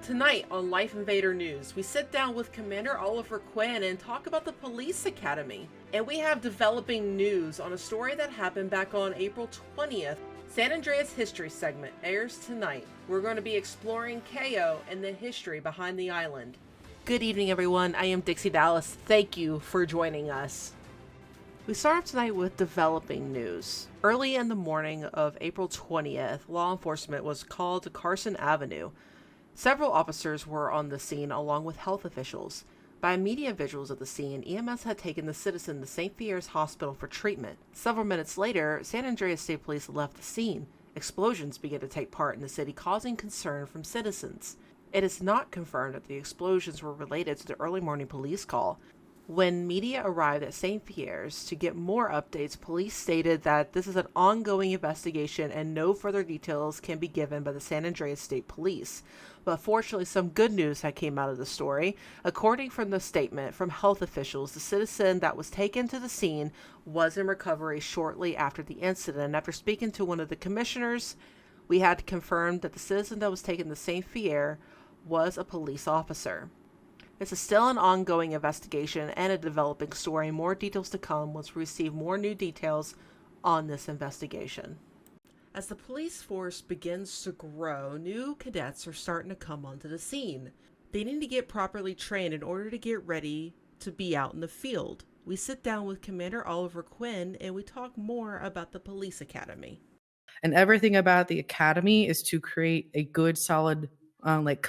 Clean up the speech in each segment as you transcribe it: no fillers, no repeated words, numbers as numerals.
Tonight on LifeInvader News, we sit down with Commander Oliver Quinn and talk about the police academy. And we have developing news on a story that happened back on April 20th. San Andreas History segment airs tonight. We're going to be exploring KO and the history behind the island. Good evening, everyone. I am Dixie Dallas. Thank you for joining us. We start off tonight with developing news. Early in the morning of April 20th, law enforcement was called to Carson Avenue. Several officers were on the scene along with health officials. By immediate visuals of the scene, EMS had taken the citizen to St. Pierre's Hospital for treatment. Several minutes later, San Andreas State Police left the scene. Explosions began to take part in the city, causing concern from citizens. It is not confirmed that the explosions were related to the early morning police call. When media arrived at St. Pierre's to get more updates, police stated that this is an ongoing investigation and no further details can be given by the San Andreas State Police. But fortunately, some good news had came out of the story. According from the statement from health officials, the citizen that was taken to the scene was in recovery shortly after the incident. After speaking to one of the commissioners, we had confirmed that the citizen that was taken to St. Pierre was a police officer. This is still an ongoing investigation and a developing story. More details to come once we receive more new details on this investigation. As the police force begins to grow, new cadets are starting to come onto the scene. They need to get properly trained in order to get ready to be out in the field. We sit down with Commander Oliver Quinn and we talk more about the police academy. And everything about the academy is to create a good, solid,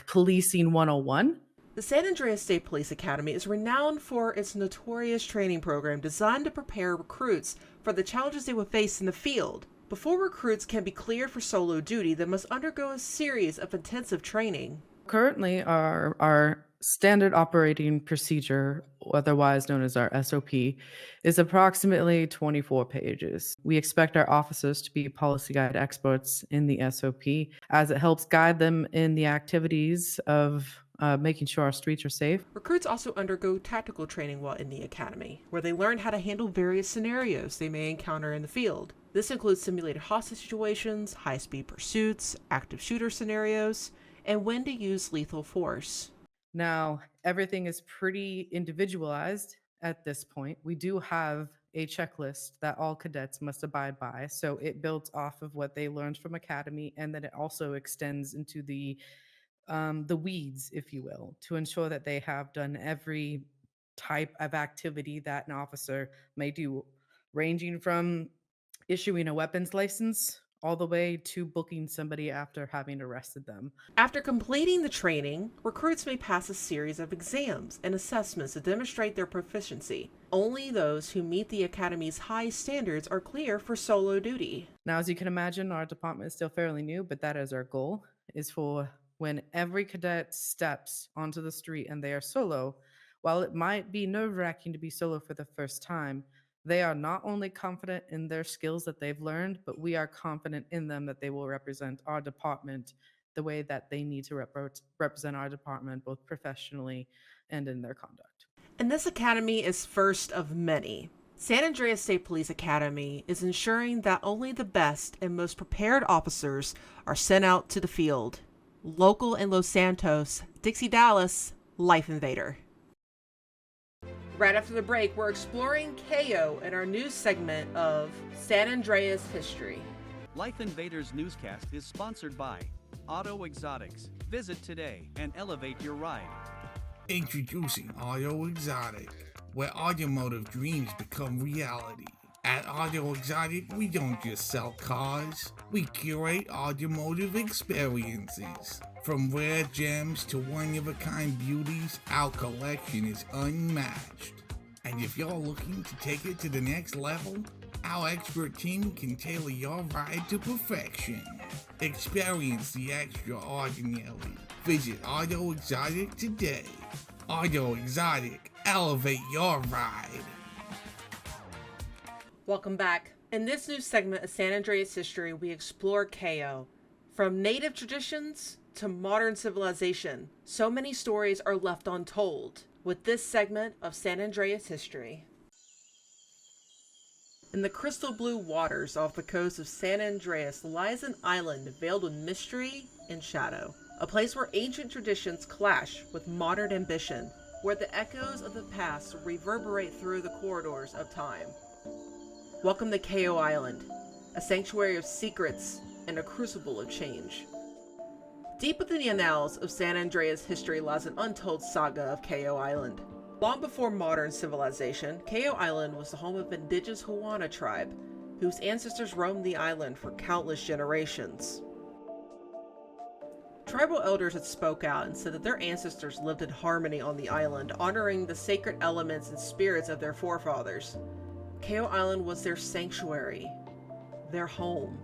policing 101. The San Andreas State Police Academy is renowned for its notorious training program designed to prepare recruits for the challenges they will face in the field. Before recruits can be cleared for solo duty, they must undergo a series of intensive training. Currently, our standard operating procedure, otherwise known as our SOP, is approximately 24 pages. We expect our officers to be policy guide experts in the SOP, as it helps guide them in the activities of making sure our streets are safe. Recruits also undergo tactical training while in the academy, where they learn how to handle various scenarios they may encounter in the field. This includes simulated hostage situations, high-speed pursuits, active shooter scenarios, and when to use lethal force. Now, everything is pretty individualized at this point. We do have a checklist that all cadets must abide by, so it builds off of what they learned from Academy, and then it also extends into the weeds, if you will, to ensure that they have done every type of activity that an officer may do, ranging from issuing a weapons license all the way to booking somebody after having arrested them. After completing the training, recruits may pass a series of exams and assessments to demonstrate their proficiency. Only those who meet the Academy's high standards are clear for solo duty. Now, as you can imagine, our department is still fairly new, but that is our goal, is for when every cadet steps onto the street and they are solo, while it might be nerve-wracking to be solo for the first time, they are not only confident in their skills that they've learned, but we are confident in them that they will represent our department the way that they need to represent our department, both professionally and in their conduct. And this academy is first of many. San Andreas State Police Academy is ensuring that only the best and most prepared officers are sent out to the field. Local in Los Santos, Dixie Dallas, LifeInvader. Right after the break, we're exploring KO in our news segment of San Andreas history. LifeInvader's newscast is sponsored by Auto Exotics. Visit today and elevate your ride. Introducing Auto Exotic, where automotive dreams become reality. At Auto Exotic, we don't just sell cars, we curate automotive experiences. From rare gems to one-of-a-kind beauties, our collection is unmatched. And if you're looking to take it to the next level, our expert team can tailor your ride to perfection. Experience the extraordinary. Visit Auto Exotic today. Auto Exotic, elevate your ride. Welcome back. In this new segment of San Andreas history, we explore KO. From native traditions to modern civilization, so many stories are left untold with this segment of San Andreas history. In the crystal blue waters off the coast of San Andreas lies an island veiled with mystery and shadow. a place where ancient traditions clash with modern ambition, where the echoes of the past reverberate through the corridors of time. Welcome to KO Island, a sanctuary of secrets and a crucible of change. Deep within the annals of San Andreas history lies an untold saga of KO Island. Long before modern civilization, KO Island was the home of indigenous Huana tribe, whose ancestors roamed the island for countless generations. Tribal elders had spoke out and said that their ancestors lived in harmony on the island, honoring the sacred elements and spirits of their forefathers. KO Island was their sanctuary, their home.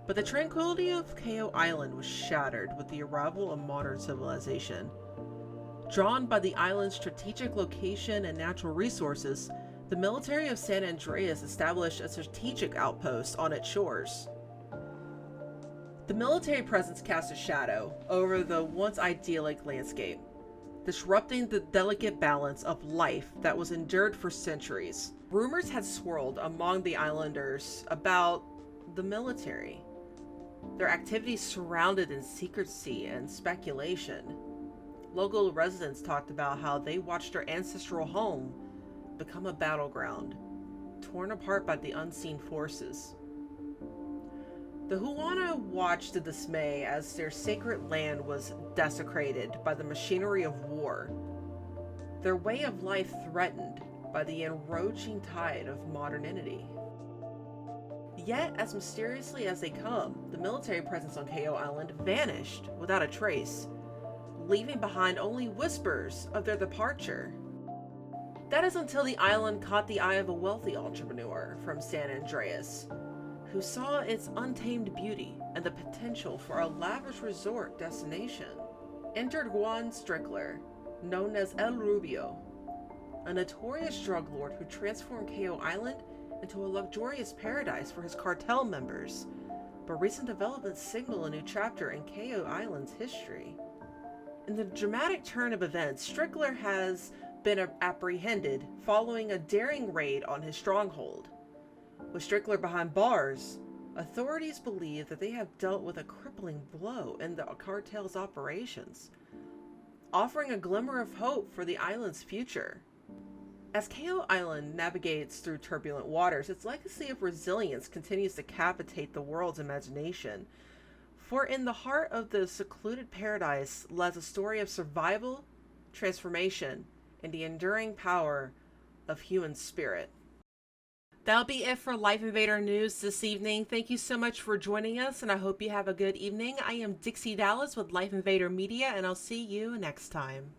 But the tranquility of KO Island was shattered with the arrival of modern civilization. Drawn by the island's strategic location and natural resources, the military of San Andreas established a strategic outpost on its shores. The military presence cast a shadow over the once idyllic landscape, disrupting the delicate balance of life that was endured for centuries. Rumors had swirled among the islanders about the military, their activities surrounded in secrecy and speculation. Local residents talked about how they watched their ancestral home become a battleground, torn apart by the unseen forces. The Huana watched in dismay as their sacred land was desecrated by the machinery of war, their way of life threatened by the encroaching tide of modernity. Yet, as mysteriously as they come, the military presence on KO Island vanished without a trace, leaving behind only whispers of their departure. That is until the island caught the eye of a wealthy entrepreneur from San Andreas, who saw its untamed beauty and the potential for a lavish resort destination. Entered Juan Strickler, known as El Rubio, a notorious drug lord who transformed KO Island into a luxurious paradise for his cartel members, but recent developments signal a new chapter in KO Island's history. In the dramatic turn of events, Strickler has been apprehended following a daring raid on his stronghold. With Strickler behind bars, authorities believe that they have dealt with a crippling blow in the cartel's operations, offering a glimmer of hope for the island's future. As KO Island navigates through turbulent waters, its legacy of resilience continues to captivate the world's imagination. For in the heart of the secluded paradise lies a story of survival, transformation, and the enduring power of human spirit. That'll be it for LifeInvader News this evening. Thank you so much for joining us, and I hope you have a good evening. I am Dixie Dallas with LifeInvader Media, and I'll see you next time.